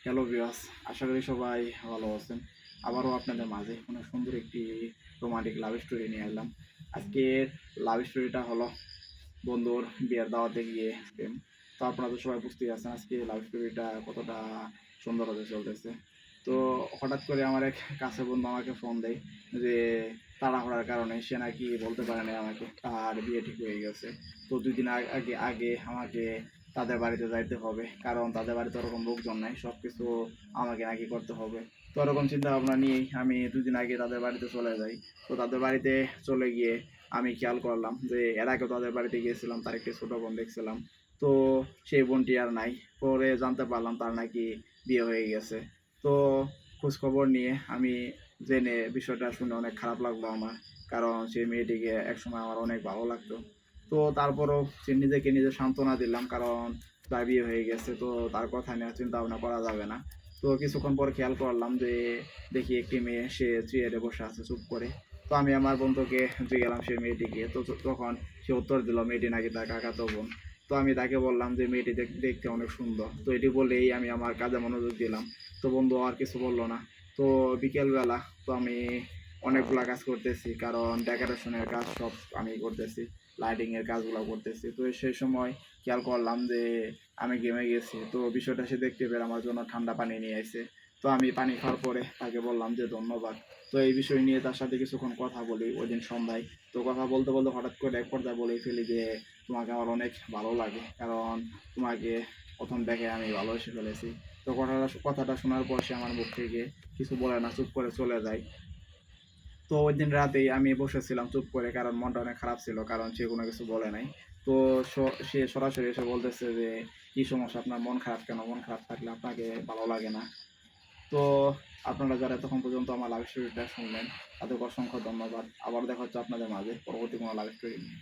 Hello viewers, আশা করি সবাই ভালো আছেন। আবারও আপনাদের মাঝে অনেক সুন্দর একটি রোমান্টিক লাভ স্টোরি নিয়ে এলাম। আজকের লাভ স্টোরিটা হলো বন্ধুর বিয়ের দাওয়াতে গিয়ে প্রেম। তো আপনারা তো সবাই বুঝতেই পারছেন আজকে লাভ স্টোরিটা কতটা সুন্দর হতে চলতেছে। তো হঠাৎ করে আমার এক কাছের বন্ধু আমাকে ফোন দেয় যে তাড়াহুড়ার কারণে সে নাকি বলতে পারে না আমাকে তার বিয়ে ঠিক হয়ে গেছে। তো ২ দিন আগে আগে আমাকে তাদের বাড়িতে যাইতে হবে, কারণ তাদের বাড়িতে ওরকম লোকজন নাই, সব কিছু আমাকে নাকি করতে হবে। তো ওরকম চিন্তা ভাবনা নিয়েই আমি ২ দিন আগে তাদের বাড়িতে চলে যাই। তো তাদের বাড়িতে চলে গিয়ে আমি খেয়াল করলাম যে এর আগেও তাদের বাড়িতে গিয়েছিলাম, তার একটি ছোটো বোন দেখছিলাম। তো সেই বোনটি আর নাই। পরে জানতে পারলাম তার নাকি বিয়ে হয়ে গেছে। তো খোঁজখবর নিয়ে আমি জেনে বিষয়টা শুনে অনেক খারাপ লাগলো আমার। কারণ সেই মেয়েটিকে একসময় আমার অনেক ভালো লাগতো। তো তারপরও সে নিজেকে নিজে সান্ত্বনা দিলাম, কারণ তার বিয়ে হয়ে গেছে, তো তার কথা নিয়ে চিন্তা ভাবনা করা যাবে না। তো কিছুক্ষণ পর খেয়াল করলাম যে দেখি একটি মেয়ে সে চেয়ারে বসে আছে চুপ করে। তো আমি আমার বন্ধুকে জিজ্ঞেলাম সেই মেয়েটিকে। তো তখন সে উত্তর দিল মেয়েটি নাকি তার কাকাতো বোন। তো আমি তাকে বললাম যে মেয়েটি দেখতে অনেক সুন্দর। তো এটি বলেই আমি আমার কাজে মনোযোগ দিলাম। তো বন্ধু আর কিছু বলল না। তো বিকেলবেলা তো আমি অনেকগুলা কাজ করতেছি, কারণ ডেকোরেশনের কাজ সব আমি করতেছি, লাইটিং এর কাজগুলো করতেছি। তো সেই সময় খেয়াল করলাম যে আমি ঘেমে গেছি। তো বিষয়টা সে দেখতে পেয়ে আমার জন্য ঠান্ডা পানি নিয়ে এসে। তো আমি পানি খাওয়ার পরে তাকে বললাম যে ধন্যবাদ। তো এই বিষয় নিয়ে তার সাথে কিছুক্ষণ কথা বলি ওই দিন সন্ধ্যায়। তো কথা বলতে বলতে হঠাৎ করে এক পর্যায়ে বলেই ফেলি যে তোমাকে আমার অনেক ভালো লাগে, কারণ তোমাকে প্রথম দেখে আমি ভালোবেসে ফেলেছি। তো কথাটা শোনার পর সে আমার মুখ থেকে কিছু বলে না, চুপ করে চলে যায়। তো ওই দিন রাতেই আমি বসেছিলাম চুপ করে, কারণ মনটা অনেক খারাপ ছিল, কারণ সে কোনো কিছু বলে নাই। তো সে সরাসরি এসে বলতেছে যে কি সমস্যা, আপনার মন খারাপ কেন? মন খারাপ থাকলে আপনাকে ভালো লাগে না? তো আপনারা যারা এতক্ষণ পর্যন্ত আমার লাভ স্টোরিটা শুনলেন তাদেরকে অসংখ্য ধন্যবাদ। আবার দেখা হচ্ছে আপনাদের মাঝে পরবর্তী কোনো লাভ স্টোরি নিয়ে।